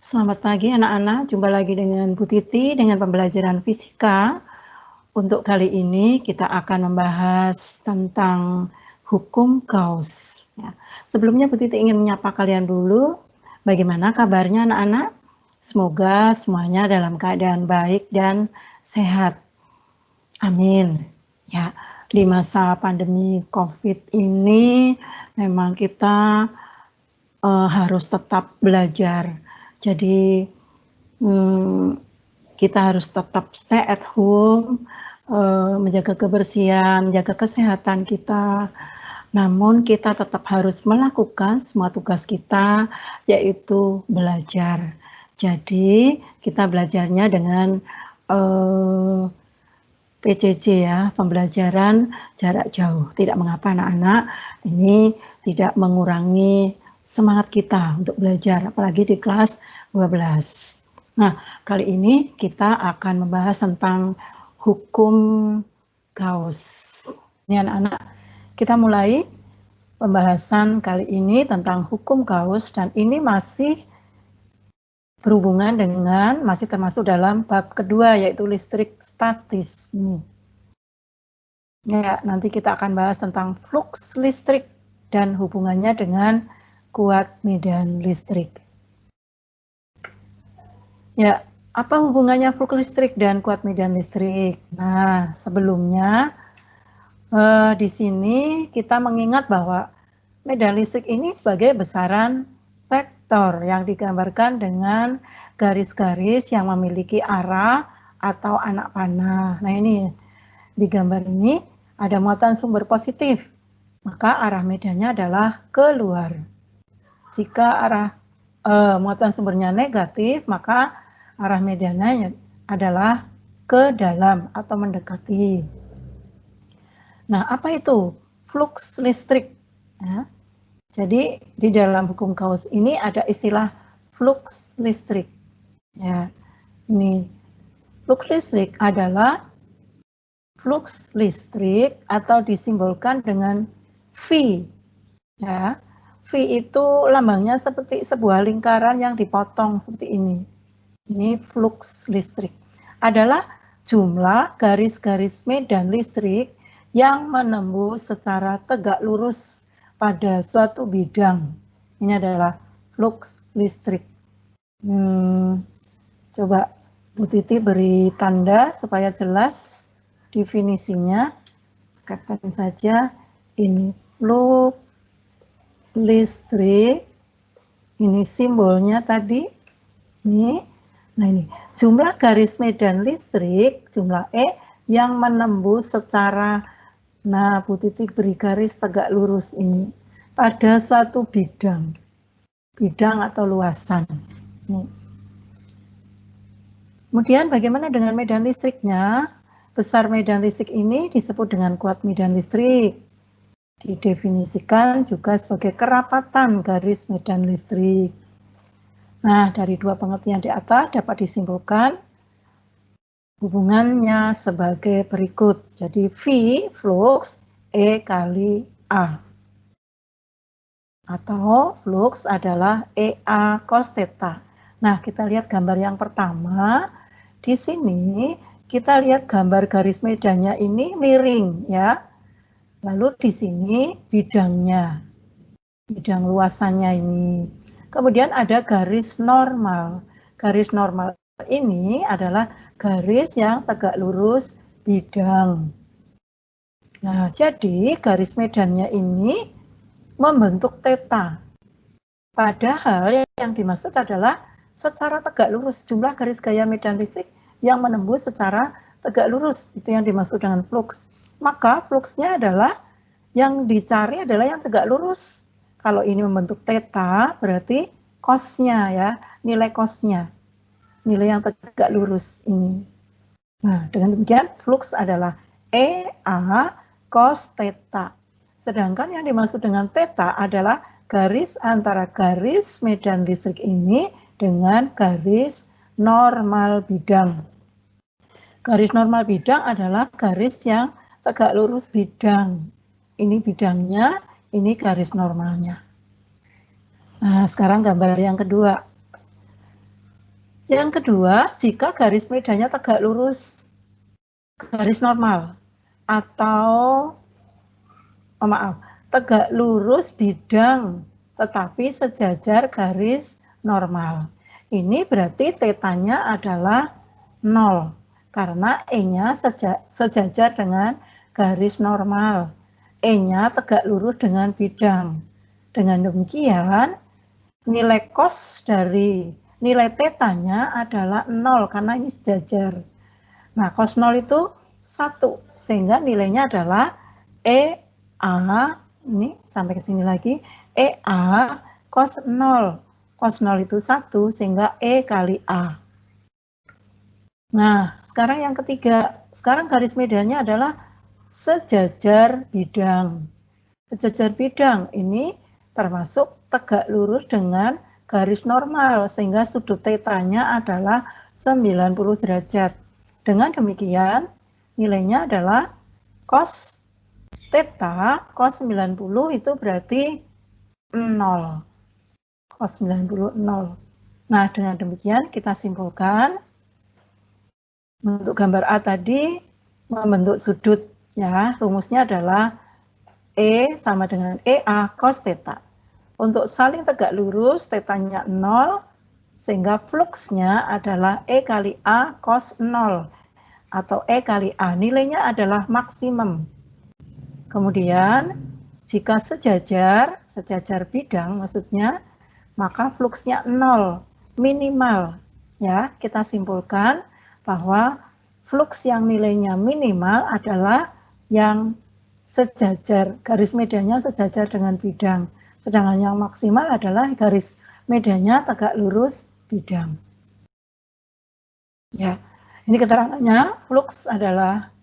Selamat pagi anak-anak, jumpa lagi dengan Bu Titi dengan pembelajaran fisika. Untuk kali ini kita akan membahas tentang hukum Gauss. Ya. Sebelumnya Bu Titi ingin menyapa kalian dulu. Bagaimana kabarnya anak-anak? Semoga semuanya dalam keadaan baik dan sehat. Amin. Ya, di masa pandemi COVID ini memang kita harus tetap belajar. Jadi kita harus tetap stay at home, menjaga kebersihan, menjaga kesehatan kita. Namun kita tetap harus melakukan semua tugas kita, yaitu belajar. Jadi kita belajarnya dengan PJJ ya, pembelajaran jarak jauh. Tidak mengapa anak-anak, ini tidak mengurangi semangat kita untuk belajar, apalagi di kelas 12. Nah, kali ini kita akan membahas tentang hukum Gauss. Ini anak-anak, kita mulai pembahasan kali ini tentang hukum Gauss, dan ini masih berhubungan dengan, masih termasuk dalam bab kedua, yaitu listrik statis. Ya, nanti kita akan bahas tentang flux listrik dan hubungannya dengan kuat medan listrik. Ya, apa hubungannya flux listrik dan kuat medan listrik? Nah, sebelumnya di sini kita mengingat bahwa medan listrik ini sebagai besaran vektor yang digambarkan dengan garis-garis yang memiliki arah atau anak panah. Nah, ini di gambar ini ada muatan sumber positif, maka arah medannya adalah keluar. Jika arah muatan sumbernya negatif, maka arah medannya adalah ke dalam atau mendekati. Nah, apa itu flux listrik? Ya. Jadi di dalam hukum Gauss ini ada istilah flux listrik. Ya, ini flux listrik adalah flux listrik atau disimbolkan dengan V. Ya, V itu lambangnya seperti sebuah lingkaran yang dipotong seperti ini. Ini flux listrik. Adalah jumlah garis-garis medan listrik yang menembus secara tegak lurus pada suatu bidang. Ini adalah flux listrik. Coba Bu Titi beri tanda supaya jelas definisinya. Katakan saja ini flux listrik. Ini simbolnya tadi. Ini. Nah, ini jumlah garis medan listrik, jumlah E, yang menembus secara, nah Bu Titi beri garis tegak lurus ini, pada suatu bidang atau luasan. Nih. Kemudian bagaimana dengan medan listriknya? Besar medan listrik ini disebut dengan kuat medan listrik. Didefinisikan juga sebagai kerapatan garis medan listrik. Nah, dari dua pengertian di atas dapat disimpulkan hubungannya sebagai berikut. Jadi V, flux, E kali A. Atau flux adalah EA cos theta. Nah, kita lihat gambar yang pertama. Di sini kita lihat gambar garis medannya ini miring ya. Lalu di sini bidangnya, bidang luasannya ini. Kemudian ada garis normal. Garis normal ini adalah garis yang tegak lurus bidang. Nah, jadi garis medannya ini membentuk theta. Padahal yang dimaksud adalah secara tegak lurus, jumlah garis gaya medan listrik yang menembus secara tegak lurus. Itu yang dimaksud dengan flux. Maka fluxnya adalah, yang dicari adalah yang tegak lurus. Kalau ini membentuk theta, berarti cos-nya ya, nilai cos-nya. Nilai yang tegak lurus ini. Nah, dengan demikian flux adalah EA cos theta. Sedangkan yang dimaksud dengan theta adalah garis antara garis medan listrik ini dengan garis normal bidang. Garis normal bidang adalah garis yang tegak lurus bidang. Ini bidangnya, ini garis normalnya. Nah, sekarang gambar yang kedua. Yang kedua, jika garis medannya tegak lurus, garis normal, atau tegak lurus bidang, tetapi sejajar garis normal. Ini berarti tetanya adalah 0, karena E-nya sejajar dengan garis normal. E-nya tegak lurus dengan bidang. Dengan demikian, nilai cos dari nilai tetanya adalah 0 karena ini sejajar. Nah, cos 0 itu 1, sehingga nilainya adalah EA, ini sampai ke sini lagi, EA cos 0. Cos 0 itu 1, sehingga E kali A. Nah, sekarang yang ketiga, sekarang garis medannya adalah sejajar bidang. Sejajar bidang ini termasuk tegak lurus dengan garis normal, sehingga sudut tetanya adalah 90 derajat. Dengan demikian, nilainya adalah cos theta, cos 90 itu berarti 0. Cos 90, 0. Nah, dengan demikian kita simpulkan, untuk gambar A tadi, membentuk sudut, ya, rumusnya adalah E sama dengan EA cos theta. Untuk saling tegak lurus, tetanya 0, sehingga fluksnya adalah E kali A cos 0, atau E kali A, nilainya adalah maksimum. Kemudian, jika sejajar bidang maksudnya, maka fluksnya 0, minimal. Ya, kita simpulkan bahwa fluks yang nilainya minimal adalah yang sejajar, garis medannya sejajar dengan bidang. Sedangkan yang maksimal adalah garis medannya tegak lurus bidang. Ya, ini keterangannya, flux adalah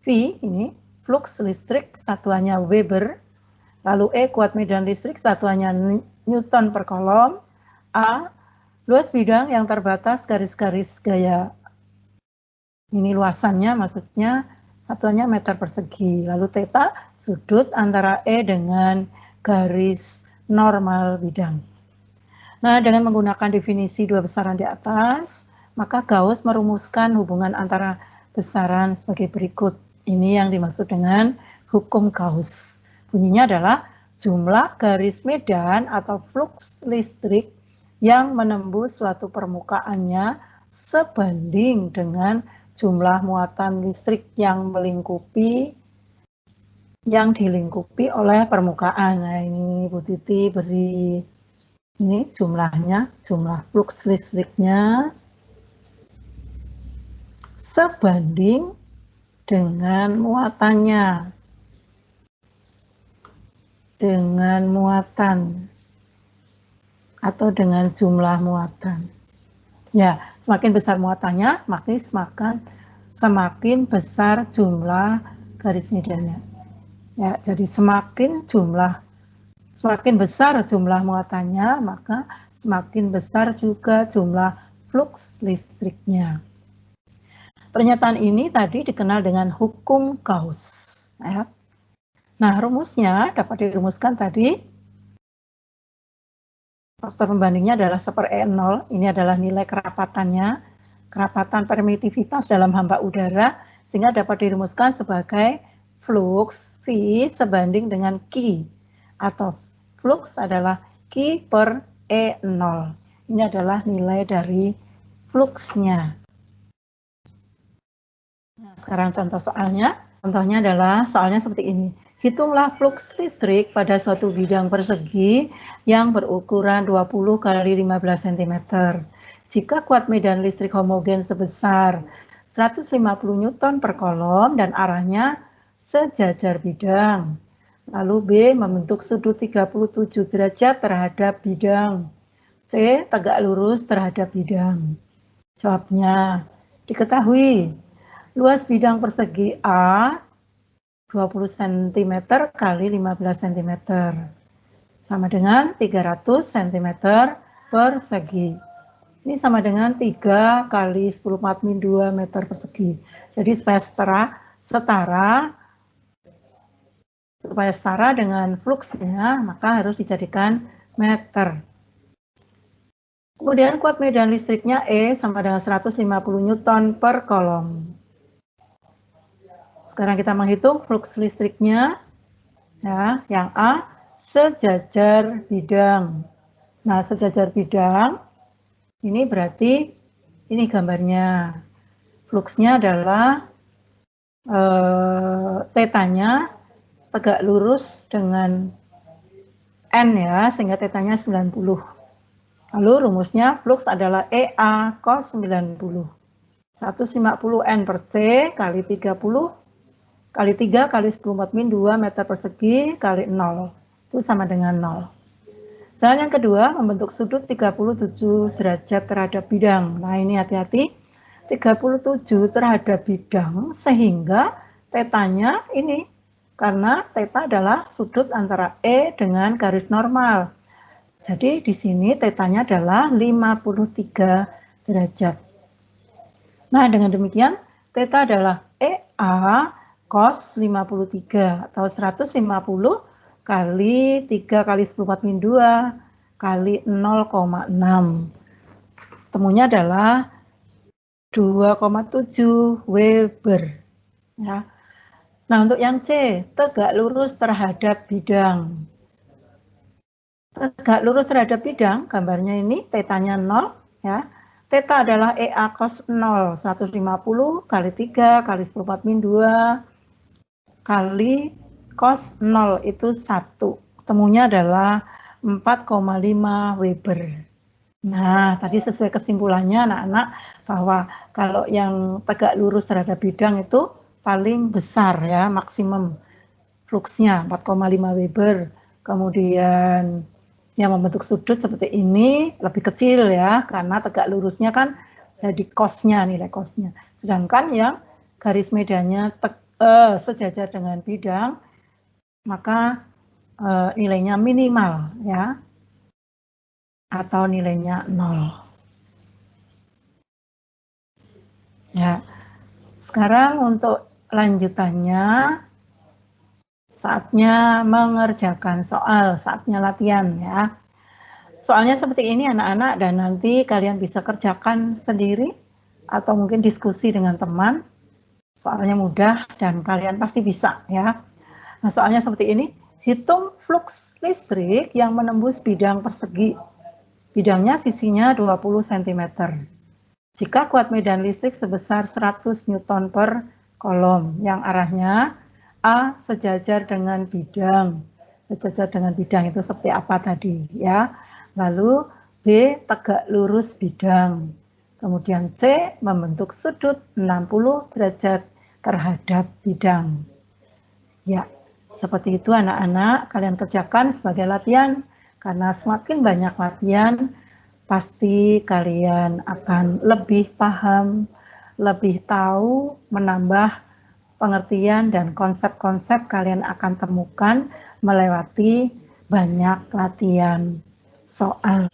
V, ini flux listrik satuannya Weber, lalu E kuat medan listrik satuannya Newton per kolom, A luas bidang yang terbatas garis-garis gaya, ini luasannya maksudnya satuannya meter persegi, lalu theta sudut antara E dengan garis normal bidang. Nah, dengan menggunakan definisi dua besaran di atas, maka Gauss merumuskan hubungan antara besaran sebagai berikut. Ini yang dimaksud dengan hukum Gauss. Bunyinya adalah jumlah garis medan atau flux listrik yang menembus suatu permukaannya sebanding dengan jumlah muatan listrik yang dilingkupi oleh permukaan. Nah, ini Bu Titi beri ini jumlahnya, jumlah flux listriknya sebanding dengan muatannya, dengan muatan atau dengan jumlah muatan. Ya, semakin besar muatannya, semakin besar jumlah garis medannya. Ya, jadi semakin besar jumlah muatannya, maka semakin besar juga jumlah flux listriknya. Pernyataan ini tadi dikenal dengan hukum Gauss. Ya. Nah, rumusnya dapat dirumuskan tadi. Faktor pembandingnya adalah 1/E0. Ini adalah nilai kerapatannya, kerapatan permitivitas dalam hamba udara, sehingga dapat dirumuskan sebagai flux V sebanding dengan Q, atau flux adalah Q per E0. Ini adalah nilai dari fluxnya. Nah, sekarang contoh soalnya. Contohnya adalah soalnya seperti ini. Hitunglah flux listrik pada suatu bidang persegi yang berukuran 20 kali 15 cm. Jika kuat medan listrik homogen sebesar 150 Newton per kolom dan arahnya sejajar bidang. Lalu B membentuk sudut 37 derajat terhadap bidang. C tegak lurus terhadap bidang. Jawabnya, diketahui luas bidang persegi A 20 cm kali 15 cm sama dengan 300 cm persegi. Ini sama dengan 3 kali 10 min 2 meter persegi. Jadi supaya setara dengan fluxnya, maka harus dijadikan meter. Kemudian kuat medan listriknya E sama dengan 150 Newton per kolom. Sekarang kita menghitung flux listriknya. Ya, yang A, sejajar bidang. Nah, sejajar bidang, ini berarti, ini gambarnya. Fluxnya adalah tetanya tegak lurus dengan N ya, sehingga tetanya 90. Lalu rumusnya flux adalah EA cos 90. 150 N per C kali 30 kali 3 kali 10 min 2 meter persegi kali 0. Itu sama dengan 0. Dan yang kedua, membentuk sudut 37 derajat terhadap bidang. Nah, ini hati-hati. 37 terhadap bidang sehingga tetanya ini. Karena teta adalah sudut antara E dengan garis normal. Jadi di sini tetanya adalah 53 derajat. Nah, dengan demikian teta adalah EA cos 53 atau 150 kali 3 kali 10 min 2 kali 0,6. Temunya adalah 2,7 Weber. Ya. Nah, untuk yang C, tegak lurus terhadap bidang. Tegak lurus terhadap bidang, gambarnya ini, tetanya 0, ya. Teta adalah EA cos 0, 150 kali 3 kali 10 min 2 kali cos 0 itu 1. Temunya adalah 4,5 Weber. Nah, tadi sesuai kesimpulannya anak-anak bahwa kalau yang tegak lurus terhadap bidang itu paling besar ya, maksimum fluxnya 4,5 Weber. Kemudian yang membentuk sudut seperti ini lebih kecil ya, karena tegak lurusnya kan jadi cosnya, nilai cosnya. Sedangkan yang garis medannya sejajar dengan bidang, maka nilainya minimal ya, atau nilainya 0. Ya. Sekarang untuk lanjutannya, saatnya mengerjakan soal, saatnya latihan ya. Soalnya seperti ini anak-anak, dan nanti kalian bisa kerjakan sendiri atau mungkin diskusi dengan teman. Soalnya mudah dan kalian pasti bisa ya. Nah, soalnya seperti ini, hitung flux listrik yang menembus bidang persegi. Bidangnya sisinya 20 cm. Jika kuat medan listrik sebesar 100 Newton per kolom, yang arahnya A sejajar dengan bidang. Sejajar dengan bidang itu seperti apa tadi ya. Lalu B tegak lurus bidang. Kemudian C membentuk sudut 60 derajat terhadap bidang. Ya, seperti itu anak-anak, kalian kerjakan sebagai latihan, karena semakin banyak latihan, pasti kalian akan lebih paham, lebih tahu, menambah pengertian dan konsep-konsep kalian akan temukan melewati banyak latihan soal.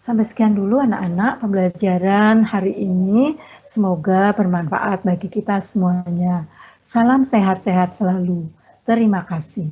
Sampai sekian dulu anak-anak pembelajaran hari ini. Semoga bermanfaat bagi kita semuanya. Salam sehat-sehat selalu. Terima kasih.